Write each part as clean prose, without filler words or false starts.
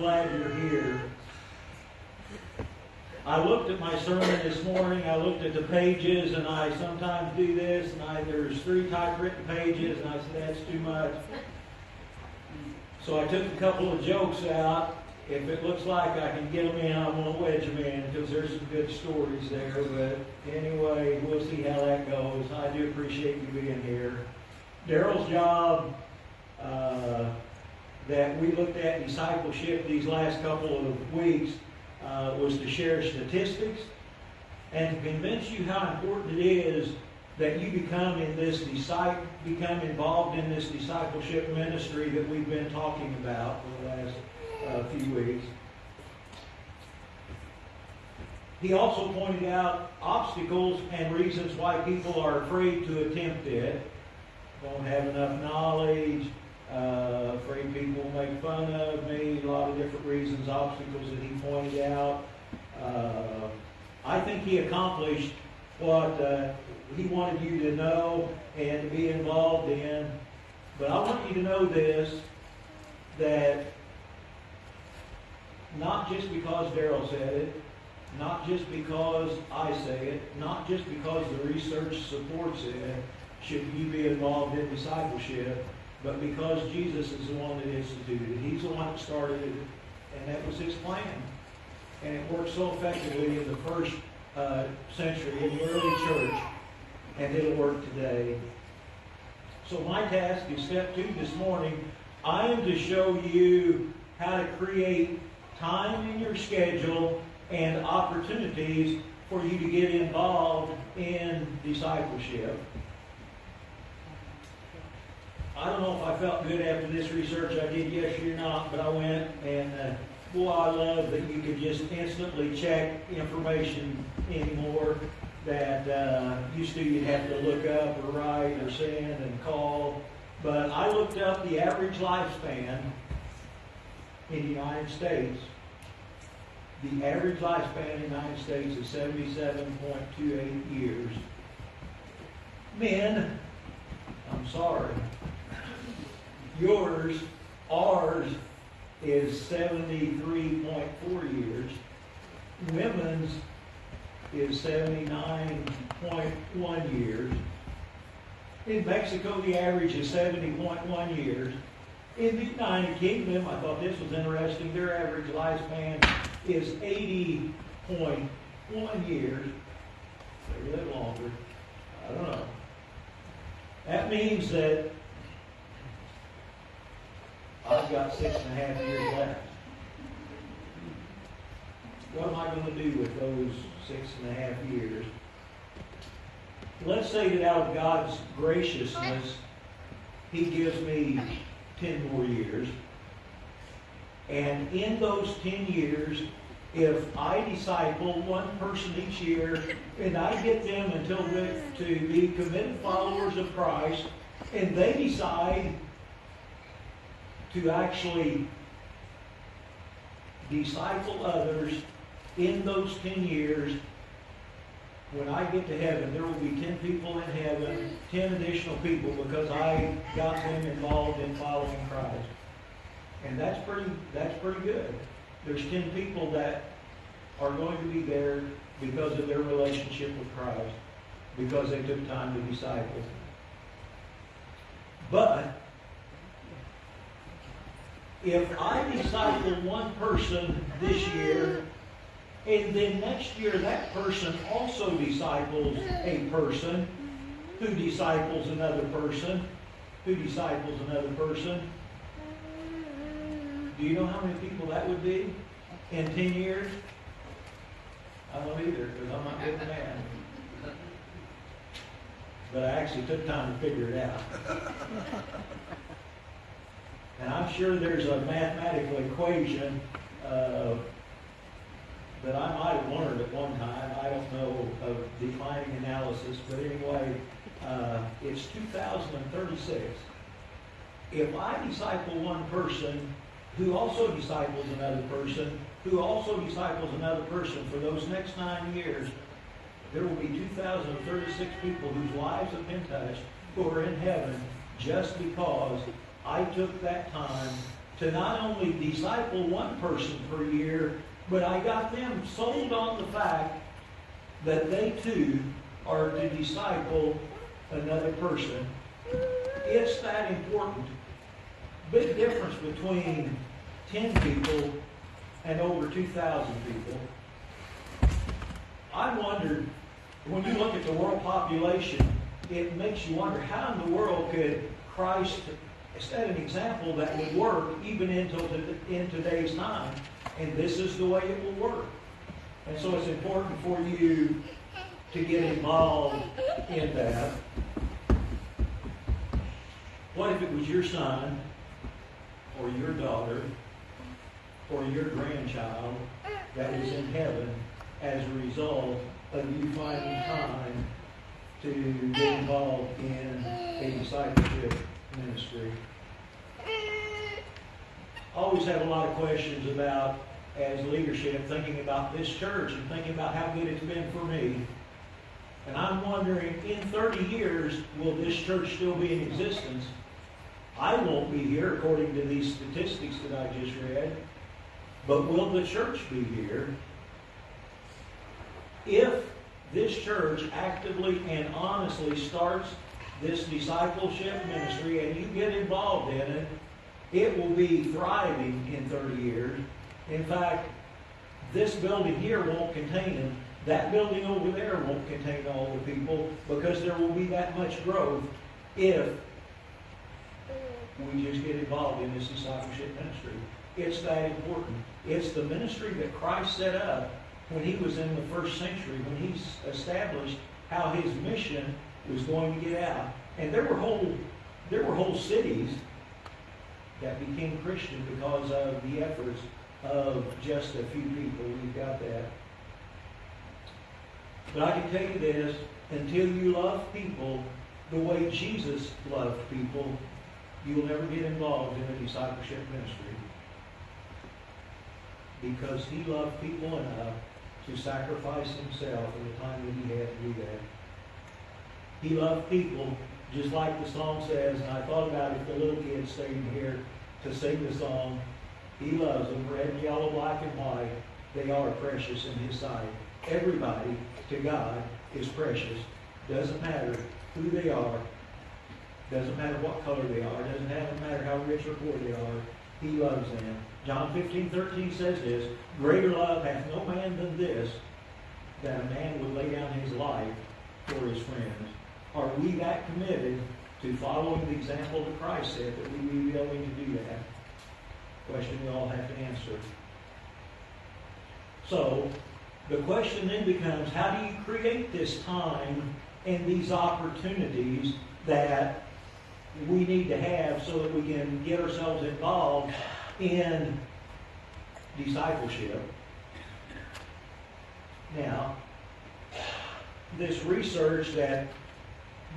glad you're here. I looked at my sermon this morning. I looked at the pages, and I sometimes do this, and there's 3 typewritten pages, and I said, that's too much. So I took a couple of jokes out. If it looks like I can get them in, I'm going to wedge them in, because there's some good stories there. But anyway, we'll see how that goes. I do appreciate you being here. Daryl's job that we looked at discipleship these last couple of weeks was to share statistics and to convince you how important it is that you become involved in this discipleship ministry that we've been talking about for the last few weeks. He also pointed out obstacles and reasons why people are afraid to attempt it. Don't have enough knowledge, afraid people will make fun of me, a lot of different reasons, obstacles that he pointed out. I think he accomplished what he wanted you to know and to be involved in. But I want you to know this, that not just because Daryl said it, not just because I say it, not just because the research supports it, should you be involved in discipleship, but because Jesus is the one that instituted it. He's the one that started it, and that was his plan. And it worked so effectively in the first century, in the early church, and it'll work today. So my task is step 2 this morning. I am to show you how to create time in your schedule and opportunities for you to get involved in discipleship. I don't know if I felt good after this research I did yesterday or not, but I went and boy, I love that you could just instantly check information anymore that used to you'd have to look up or write or send and call. But I looked up the average lifespan in the United States. The average lifespan in the United States is 77.28 years. Men, I'm sorry. Ours is 73.4 years. Women's is 79.1 years. In Mexico, the average is 70.1 years. In the United Kingdom, I thought this was interesting, their average lifespan is 80.1 years. Maybe a little longer. I don't know. That means that I've got 6.5 years left. What am I going to do with those 6.5 years? Let's say that out of God's graciousness, He gives me 10 more years. And in those 10 years, if I disciple one person each year, and I get them to be committed followers of Christ, and they decide to actually disciple others in those 10 years, when I get to heaven, there will be 10 people in heaven, 10 additional people, because I got them involved in following Christ. And that's pretty good. There's 10 people that are going to be there because of their relationship with Christ, because they took time to disciple. But if I disciple one person this year, and then next year that person also disciples a person, who disciples another person, who disciples another person, do you know how many people that would be in 10 years? I don't either, because I'm not good at math. But I actually took time to figure it out. And I'm sure there's a mathematical equation that I might have learned at one time. I don't know of declining analysis, but anyway, it's 2036. If I disciple one person who also disciples another person, who also disciples another person for those next 9 years, there will be 2,036 people whose lives have been touched who are in heaven just because I took that time to not only disciple one person per year, but I got them sold on the fact that they too are to disciple another person. It's that important. Big difference between 10 people and over 2,000 people. I wondered, when you look at the world population, it makes you wonder how in the world could Christ set an example that would work even in today's time. And this is the way it will work. And so it's important for you to get involved in that. What if it was your son or your daughter or your grandchild that was in heaven as a result of you finding time to get involved in a discipleship ministry? I always have a lot of questions about, as leadership, thinking about this church and thinking about how good it's been for me. And I'm wondering, in 30 years, will this church still be in existence? I won't be here according to these statistics that I just read. But will the church be here? If this church actively and honestly starts this discipleship ministry and you get involved in it, it will be thriving in 30 years. In fact, this building here won't contain them. That building over there won't contain all the people, because there will be that much growth if we just get involved in this discipleship ministry. It's that important. It's the ministry that Christ set up when he was in the first century, when he established how his mission was going to get out. And there were whole cities that became Christian because of the efforts of just a few people. We've got that. But I can tell you this, until you love people the way Jesus loved people, you will never get involved in a discipleship ministry. Because he loved people enough to sacrifice himself in the time that he had to do that. He loved people, just like the song says, and I thought about if the little kids stayed here to sing the song, he loves them, red, yellow, black, and white. They are precious in his sight. Everybody to God is precious. Doesn't matter who they are. Doesn't matter what color they are. Doesn't matter how rich or poor they are. He loves them. John 15:13 says this, greater love hath no man than this, that a man would lay down his life for his friends. Are we that committed to following the example that Christ said that we be willing to do that? Question we all have to answer. So, the question then becomes, how do you create this time and these opportunities that we need to have so that we can get ourselves involved in discipleship? Now, this research that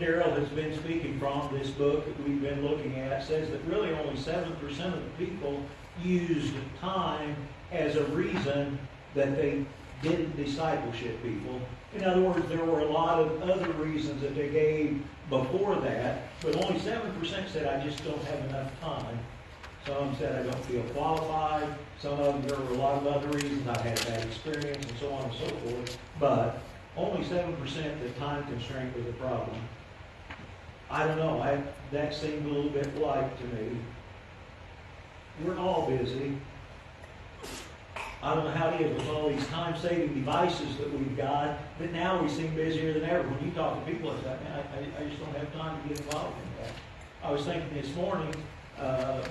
Daryl has been speaking from, this book that we've been looking at, says that really only 7% of the people used time as a reason that they didn't discipleship people. In other words, there were a lot of other reasons that they gave before that, but only 7% said, I just don't have enough time. Some of them said, I don't feel qualified. Some of them, there were a lot of other reasons. I've had bad experience and so on and so forth. But only 7% that time constraint was a problem. I don't know. That seemed a little bit light to me. We're all busy. I don't know how it is with all these time-saving devices that we've got, that now we seem busier than ever. When you talk to people, it's like, man, I just don't have time to get involved in that. I was thinking this morning,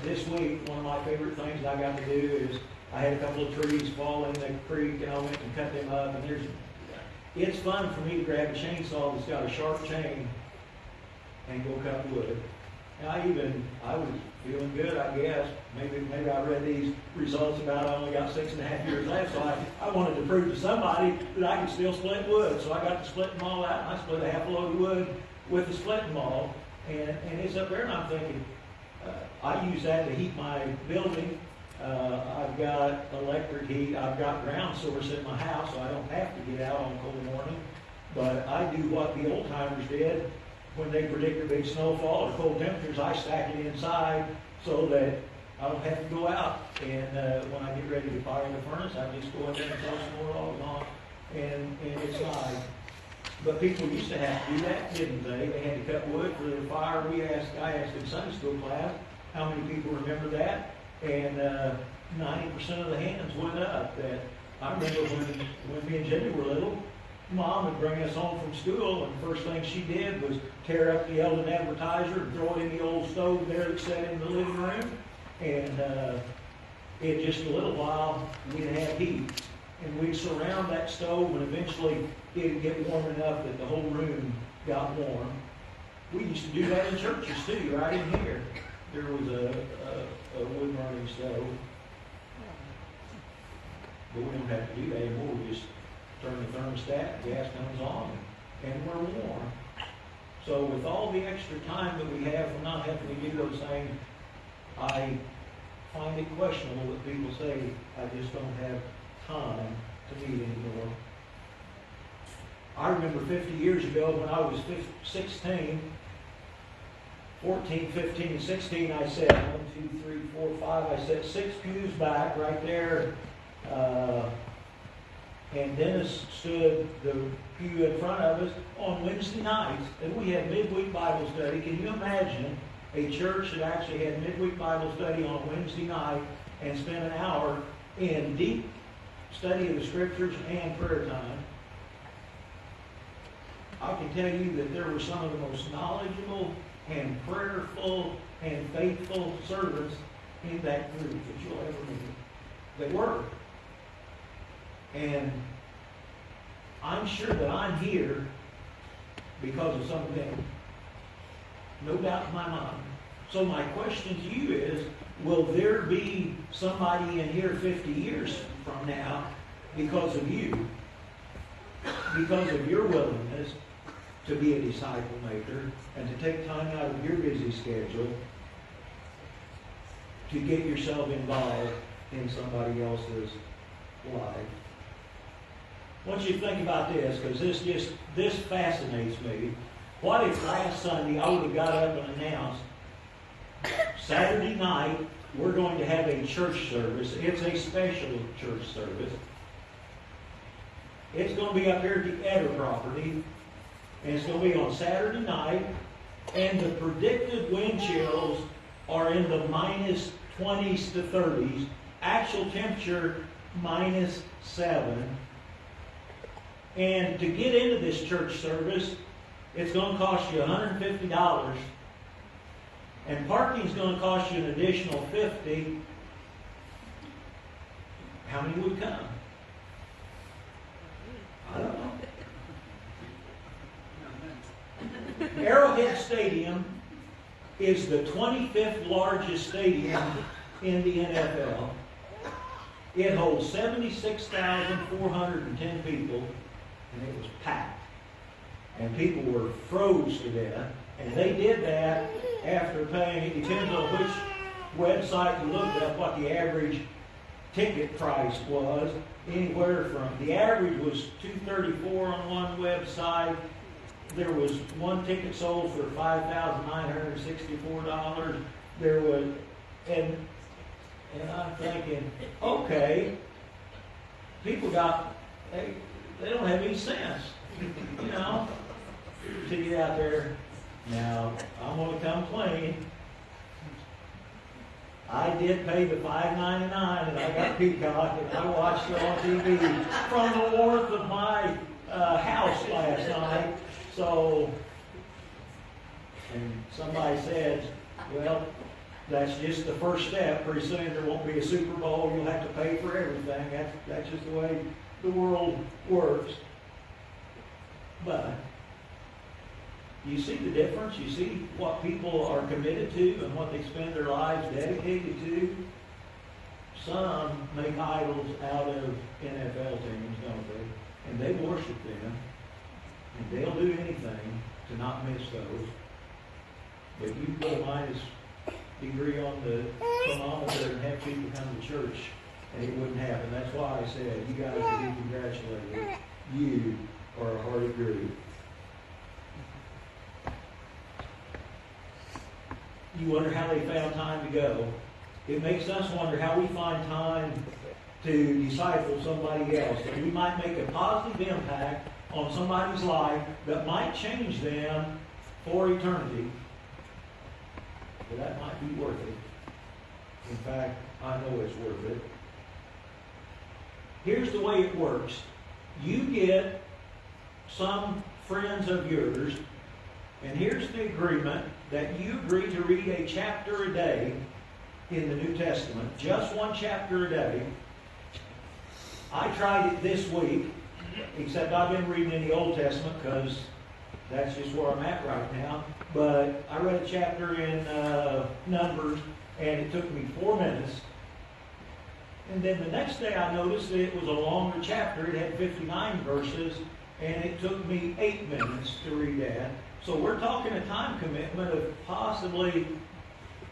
this week, one of my favorite things I got to do is I had a couple of trees fall in the creek, and I went and cut them up. And it's fun for me to grab a chainsaw that's got a sharp chain and go cut wood. And I was feeling good, I guess. Maybe I read these results about I only got 6.5 years left, so I wanted to prove to somebody that I could still split wood. So I got the splitting maul out, and I split a half a load of wood with the splitting maul. And it's up there, and I'm thinking, I use that to heat my building. I've got electric heat. I've got ground source in my house, so I don't have to get out on a cold morning. But I do what the old timers did. When they predict a big snowfall or cold temperatures, I stack it inside so that I don't have to go out, and when I get ready to fire the furnace, I just go in there and throw some more logs on, and it's nice. But people used to have to do that, didn't they? They had to cut wood for their fire. I asked in Sunday school class, how many people remember that? And 90% of the hands went up. That I remember when me and Jimmy were little, Mom would bring us home from school, and the first thing she did was tear up the Eldon Advertiser and throw it in the old stove there that sat in the living room. And in just a little while, we'd have heat. And we'd surround that stove, and eventually it'd get warm enough that the whole room got warm. We used to do that in churches too, right in here. There was a wood burning stove. But we don't have to do that anymore. We just turn the thermostat, gas comes on, and we're warm. So with all the extra time that we have from not having to do those things, I find it questionable that people say, I just don't have time to meet anymore. I remember 50 years ago when I was 14, 15, 16, I sat 1, 2, 3, 4, 5, I sat 6 pews back right there. And Dennis stood the pew in front of us on Wednesday nights, and we had midweek Bible study. Can you imagine a church that actually had midweek Bible study on Wednesday night and spent an hour in deep study of the Scriptures and prayer time? I can tell you that there were some of the most knowledgeable and prayerful and faithful servants in that group that you'll ever meet. They were. And I'm sure that I'm here because of some of them. No doubt in my mind. So my question to you is, will there be somebody in here 50 years from now because of you? Because of your willingness to be a disciple maker and to take time out of your busy schedule to get yourself involved in somebody else's life. I want you to think about this, because this fascinates me. What if last Sunday I would have got up and announced, Saturday night we're going to have a church service. It's a special church service. It's going to be up here at the Eder property, and it's going to be on Saturday night, and the predicted wind chills are in the minus 20s to 30s. Actual temperature -7. And to get into this church service, it's going to cost you $150. And parking is going to cost you an additional $50. How many would come? I don't know. Arrowhead Stadium is the 25th largest stadium in the NFL. It holds 76,410 people. And it was packed. And people were froze to death. And they did that after paying, it depends on which website you looked at, what the average ticket price was. Anywhere from, the average was $234 on one website. There was one ticket sold for $5,964. There was, and I'm thinking, okay, people got, they don't have any sense, you know, to get out there. Now, I'm going to come clean. I did pay the $5.99, and I got Peacock, and I watched it on TV from the warmth of my house last night. So, and somebody said, well, that's just the first step. Pretty soon there won't be a Super Bowl. You'll have to pay for everything. That's just the way the world works. But you see the difference? You see what people are committed to and what they spend their lives dedicated to? Some make idols out of NFL teams, don't they? And they worship them. And they'll do anything to not miss those. But you put a minus degree on the thermometer and have people come to church, and it wouldn't happen. That's why I said, you guys should be congratulated. You are a hardy group. You wonder how they found time to go. It makes us wonder how we find time to disciple somebody else. That we might make a positive impact on somebody's life that might change them for eternity. But that might be worth it. In fact, I know it's worth it. Here's the way it works. You get some friends of yours, and here's the agreement that you agree to read a chapter a day in the New Testament, just one chapter a day. I tried it this week, except I've been reading in the Old Testament because that's just where I'm at right now. But I read a chapter in Numbers, and it took me 4 minutes. And then the next day I noticed that it was a longer chapter. It had 59 verses, and it took me 8 minutes to read that. So we're talking a time commitment of possibly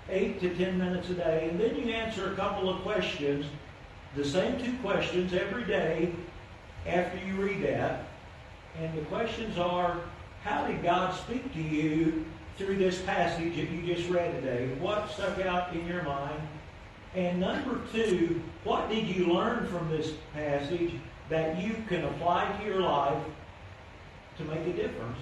8 to 10 minutes a day. And then you answer a couple of questions, the same 2 questions every day after you read that. And the questions are, how did God speak to you through this passage that you just read today? What stuck out in your mind? And number 2, what did you learn from this passage that you can apply to your life to make a difference,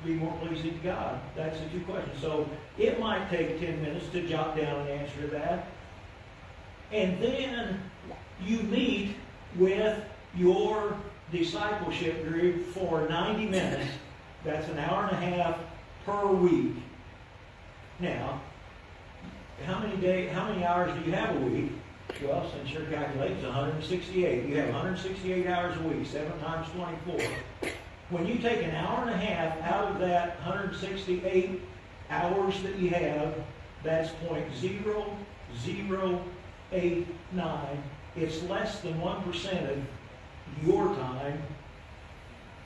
be more pleasing to God? That's the 2 questions. So it might take 10 minutes to jot down an answer to that. And then you meet with your discipleship group for 90 minutes. That's an hour and a half per week. Now, how many hours do you have a week? Well, since you're calculating, it's 168. You have 168 hours a week, 7 times 24. When you take an hour and a half out of that 168 hours that you have, that's 0.0089. It's less than 1% of your time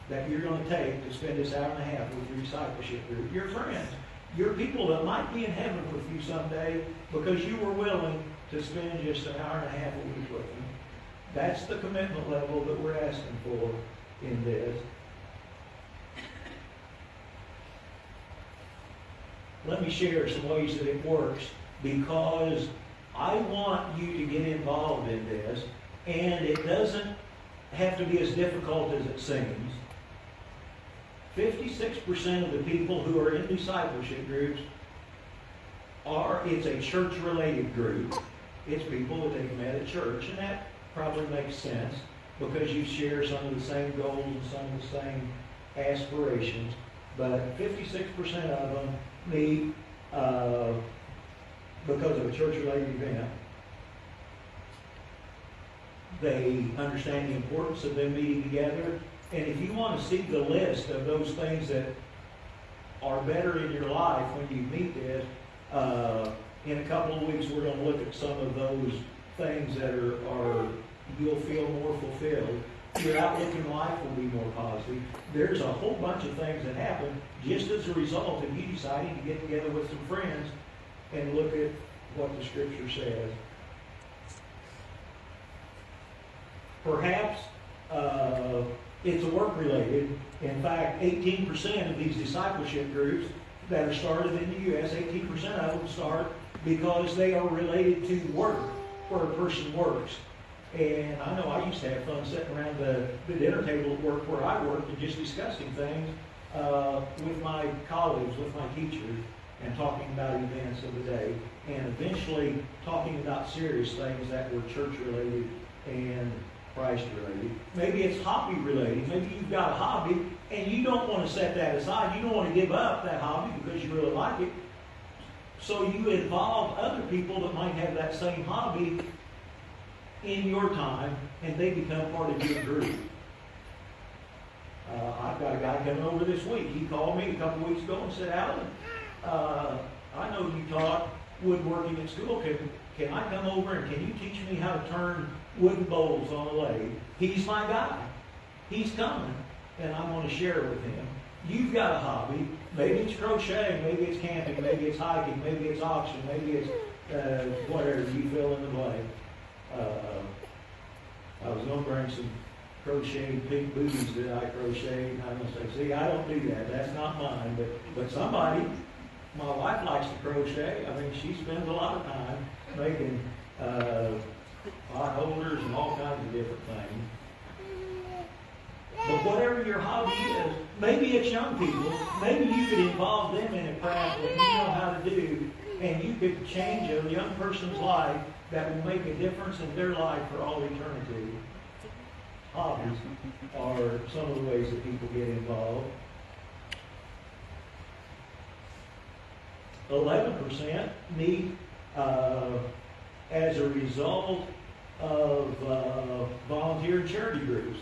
that you're going to take to spend this hour and a half with your discipleship group. Your friends, your people that might be in heaven with you someday because you were willing to spend just an hour and a half a week with them. That's the commitment level that we're asking for in this. Let me share some ways that it works, because I want you to get involved in this, and it doesn't have to be as difficult as it seems. 56% of the people who are in discipleship groups it's a church-related group. It's people that they've met at church, and that probably makes sense because you share some of the same goals and some of the same aspirations. But 56% of them meet because of a church-related event. They understand the importance of them meeting together. And if you want to see the list of those things that are better in your life when you meet this, in a couple of weeks we're going to look at some of those things that are you'll feel more fulfilled. Your outlook in life will be more positive. There's a whole bunch of things that happen just as a result of you deciding to get together with some friends and look at what the Scripture says. Perhaps it's work-related. In fact, 18% of these discipleship groups that are started in the U.S., 18% of them start because they are related to work, where a person works. And I know I used to have fun sitting around the dinner table at work where I worked and just discussing things with my colleagues, with my teachers, and talking about events of the day, and eventually talking about serious things that were church-related and Christ-related. Maybe it's hobby-related. Maybe you've got a hobby and you don't want to set that aside. You don't want to give up that hobby because you really like it. So you involve other people that might have that same hobby in your time, and they become part of your group. I've got a guy coming over this week. He called me a couple weeks ago and said, Alan, I know you taught woodworking at school. Can I come over and can you teach me how to turn wooden bowls on a lathe? He's my guy. He's coming, and I'm going to share it with him. You've got a hobby. Maybe it's crocheting, maybe it's camping, maybe it's hiking, maybe it's auction, maybe it's whatever. You fill in the blank. I was going to bring some crocheted pink booties that I crocheted, and I'm going to say, see, I don't do that. That's not mine. But somebody My wife likes to crochet. I mean, she spends a lot of time making pot holders and all kinds of different things. But whatever your hobby is, maybe it's young people. Maybe you could involve them in a craft that you know how to do, and you could change a young person's life that will make a difference in their life for all eternity. Hobbies are some of the ways that people get involved. 11% meet as a result of volunteer and charity groups.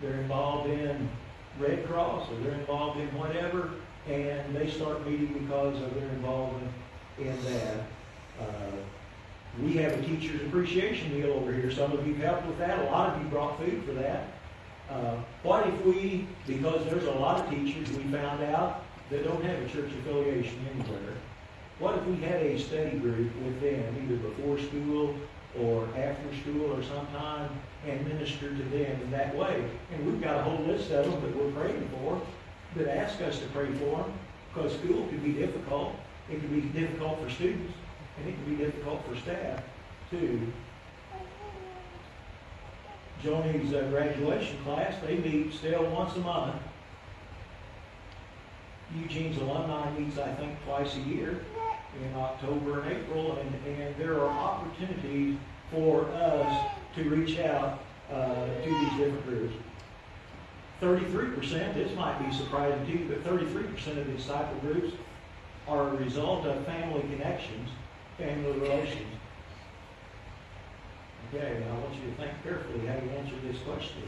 They're involved in Red Cross or they're involved in whatever, and they start meeting because of their involvement in that. We have a teacher's appreciation meal over here. Some of you helped with that. A lot of you brought food for that. What if we, because there's a lot of teachers we found out that don't have a church affiliation anywhere, what if we had a study group with them, either before school or after school or sometime, and minister to them in that way? And we've got a whole list of them that we're praying for, that ask us to pray for them, because school can be difficult. It can be difficult for students, and it can be difficult for staff, too. Joni's graduation class, they meet still once a month. Eugene's alumni meets, I think, twice a year in October and April, and there are opportunities for us to reach out to these different groups. 33%, this might be surprising to you, but 33% of the disciple groups are a result of family connections, family relations. Okay, I want you to think carefully how you answer this question.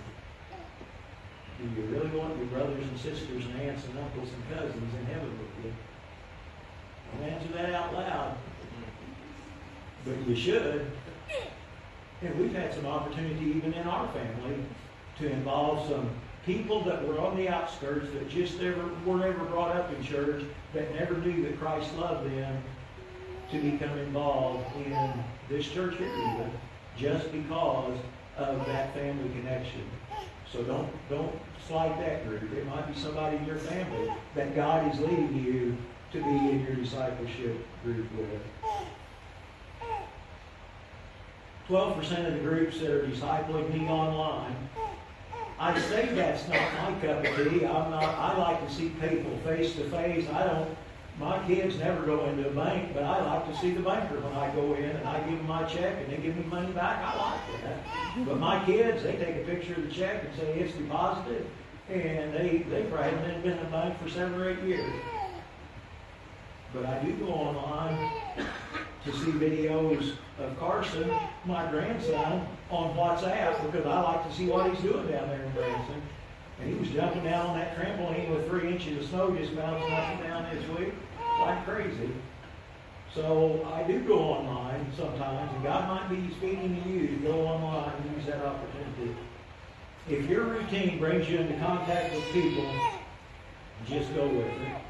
Do you really want your brothers and sisters and aunts and uncles and cousins in heaven with you? Don't answer that out loud. But you should. And we've had some opportunity even in our family to involve some people that were on the outskirts that just were never brought up in church, that never knew that Christ loved them, to become involved in this church area just because of that family connection. So don't slight that group. It might be somebody in your family that God is leading you to be in your discipleship group with. 12% of the groups that are discipling meet online. I say that's not my cup of tea. I like to see people face to face. My kids never go into a bank, but I like to see the banker when I go in and I give them my check and they give me money back. I like that. But my kids, they take a picture of the check and say it's deposited, and they probably haven't been in a bank for 7 or 8 years. But I do go online to see videos of Carson, my grandson, on WhatsApp, because I like to see what he's doing down there in Branson. And he was jumping down on that trampoline with 3 inches of snow just bouncing up and down this week like crazy. So I do go online sometimes, and God might be speaking to you to go online and use that opportunity. If your routine brings you into contact with people, just go with it.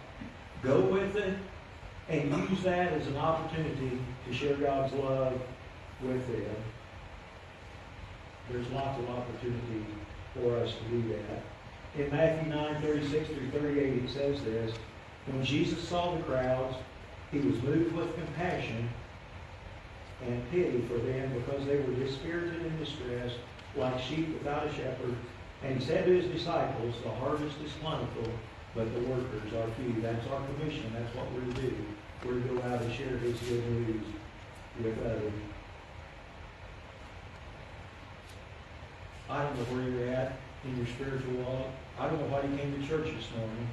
Go with it and use that as an opportunity to share God's love with them. There's lots of opportunity for us to do that. In Matthew 9:36-38, it says this: when Jesus saw the crowds, he was moved with compassion and pity for them, because they were dispirited and distressed, like sheep without a shepherd. And he said to his disciples, the harvest is plentiful, but the workers are few. That's our commission. That's what we're to do. We're to go out and share his good news with others. I don't know where you're at in your spiritual walk. I don't know why you came to church this morning.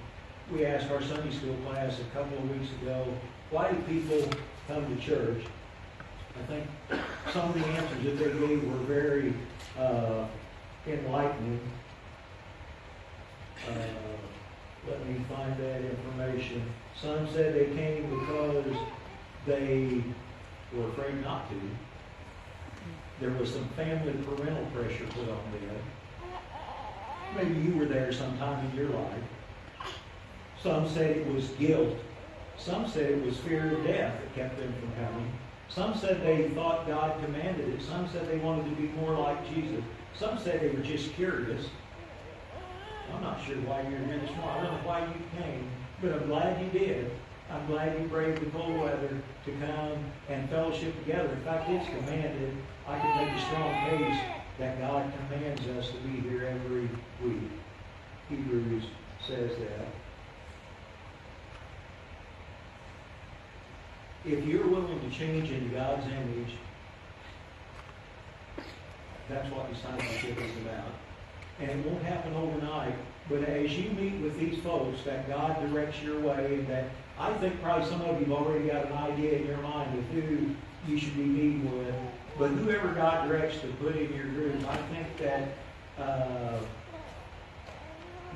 We asked our Sunday school class a couple of weeks ago, why do people come to church? I think some of the answers that they gave were very enlightening. Let me find that information. Some said they came because they were afraid not to. There was some family parental pressure put on them. Maybe you were there sometime in your life. Some said it was guilt. Some said it was fear of death that kept them from coming. Some said they thought God commanded it. Some said they wanted to be more like Jesus. Some said they were just curious. I'm not sure why you're here this morning. I don't know why you came, but I'm glad you did. I'm glad you braved the cold weather to come and fellowship together. In fact, it's commanded. I can make a strong case that God commands us to be here every week. Hebrews says that. If you're willing to change into God's image, that's what discipleship is about. And it won't happen overnight, but as you meet with these folks, that God directs your way, and that I think probably some of you have already got an idea in your mind of who you should be meeting with. But whoever God directs to put in your group, I think that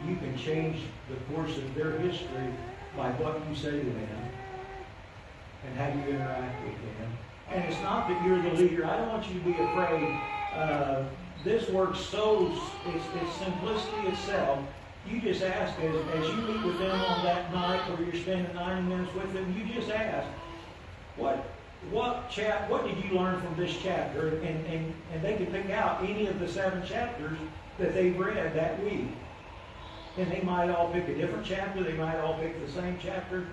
you can change the course of their history by what you say to them and how you interact with them. And it's not that you're the leader. I don't want you to be afraid. This works so, it's simplicity itself. You just ask, as you meet with them on that night, or you're spending 90 minutes with them, you just ask, what did you learn from this chapter? And they can pick out any of the 7 chapters that they've read that week. And they might all pick a different chapter. They might all pick the same chapter.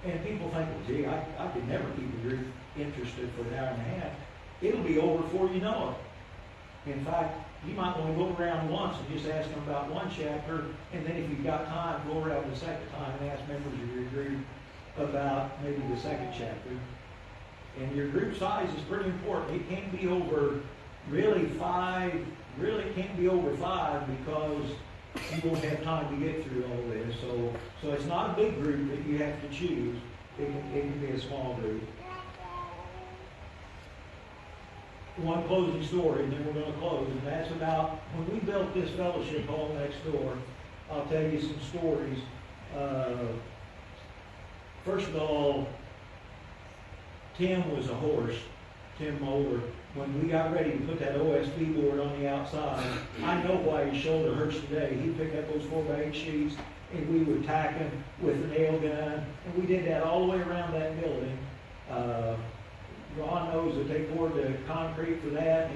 And people think, well, gee, I could never keep a group interested for an hour and a half. It'll be over before you know it. In fact, you might want to go around once and just ask them about one chapter, and then if you've got time, go around the second time and ask members of your group about maybe the second chapter. And your group size is pretty important. It can't be over really 5, can't be over 5 because you won't have time to get through all this. So it's not a big group that you have to choose. It can be a small group. One closing story, and then we're going to close, and that's about when we built this fellowship hall next door. I'll tell you some stories. First of all, Tim was a horse, Tim Moeller. When we got ready to put that OSB board on the outside, I know why his shoulder hurts today. He'd pick up those 4x8 sheets, and we would tack them with a nail gun, and we did that all the way around that building. Ron knows that they poured the concrete for that.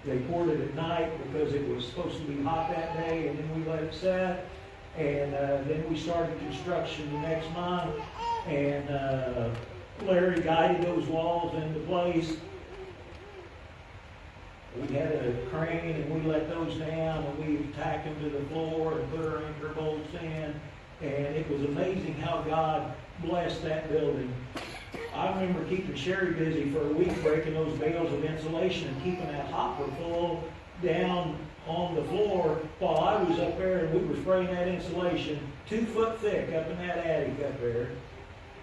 They poured it at night because it was supposed to be hot that day, and then we let it set. And then we started construction the next month, and Larry guided those walls into place. We had a crane, and we let those down, and we tacked them to the floor and put our anchor bolts in. And it was amazing how God blessed that building. I remember keeping Sherry busy for a week, breaking those bales of insulation and keeping that hopper full down on the floor while I was up there, and we were spraying that insulation 2 foot thick up in that attic up there.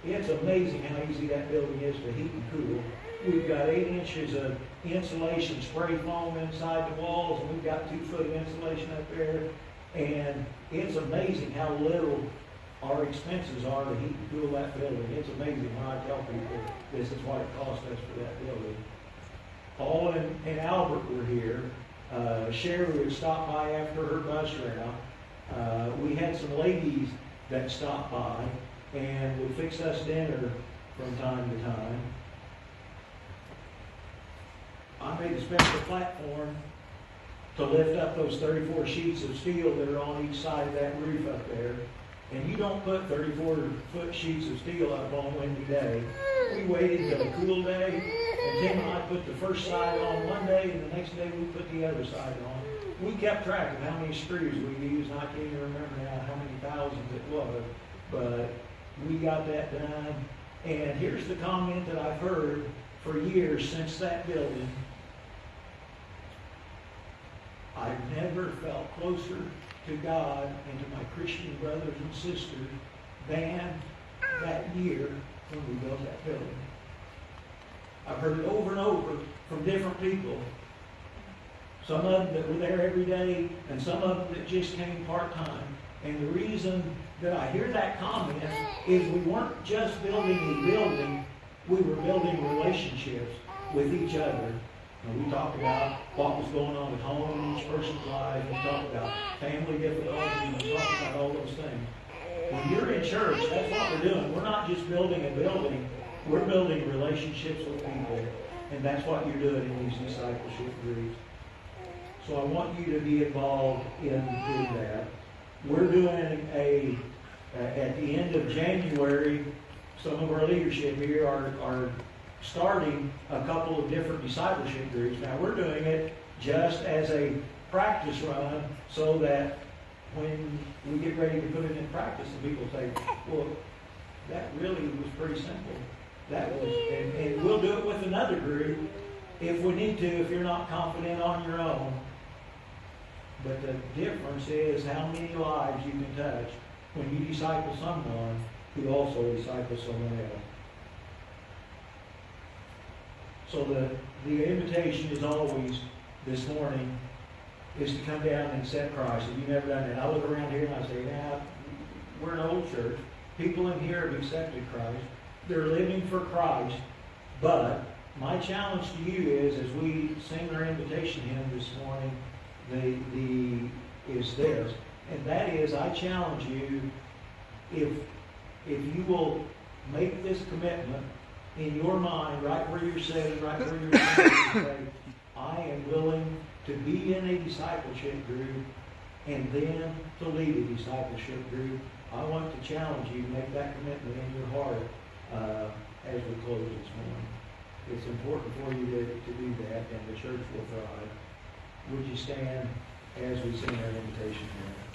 It's amazing how easy that building is to heat and cool. We've got 8 inches of insulation spray foam inside the walls, and we've got 2 foot of insulation up there. And it's amazing how little our expenses are to heat and cool that building. It's amazing when I tell people this is what it cost us for that building. Paul and Albert were here. Sherry would stop by after her bus route. We had some ladies that stopped by and would fix us dinner from time to time. I made a special platform to lift up those 34 sheets of steel that are on each side of that roof up there. And you don't put 34-foot sheets of steel up on a windy day. We waited until a cool day, and Tim and I put the first side on one day, and the next day we put the other side on. We kept track of how many screws we used, and I can't even remember now how many thousands it was, but we got that done. And here's the comment that I've heard for years since that building. I've never felt closer to God and to my Christian brothers and sisters than that year when we built that building. I've heard it over and over from different people. Some of them that were there every day, and some of them that just came part-time. And the reason that I hear that comment is we weren't just building a building, we were building relationships with each other. And we talked about what was going on at home in each person's life. We talked about family difficulties. We talked about all those things. When you're in church, that's what we're doing. We're not just building a building. We're building relationships with people. And that's what you're doing in these discipleship groups. So I want you to be involved in that. We're doing at the end of January, some of our leadership here are starting a couple of different discipleship groups. Now, we're doing it just as a practice run so that when we get ready to put it in practice and people say, well, that really was pretty simple. That was, and we'll do it with another group if we need to, if you're not confident on your own. But the difference is how many lives you can touch when you disciple someone who also disciples someone else. So the invitation is always, this morning, is to come down and accept Christ. If you've never done that, I look around here and I say, now, we're an old church. People in here have accepted Christ. They're living for Christ. But my challenge to you is, as we sing our invitation hymn this morning, is this. And that is, I challenge you, if you will make this commitment in your mind, right where you're sitting, right where you're sitting, say, I am willing to be in a discipleship group and then to lead a discipleship group. I want to challenge you to make that commitment in your heart as we close this morning. It's important for you to do that, and the church will thrive. Would you stand as we sing our invitation here?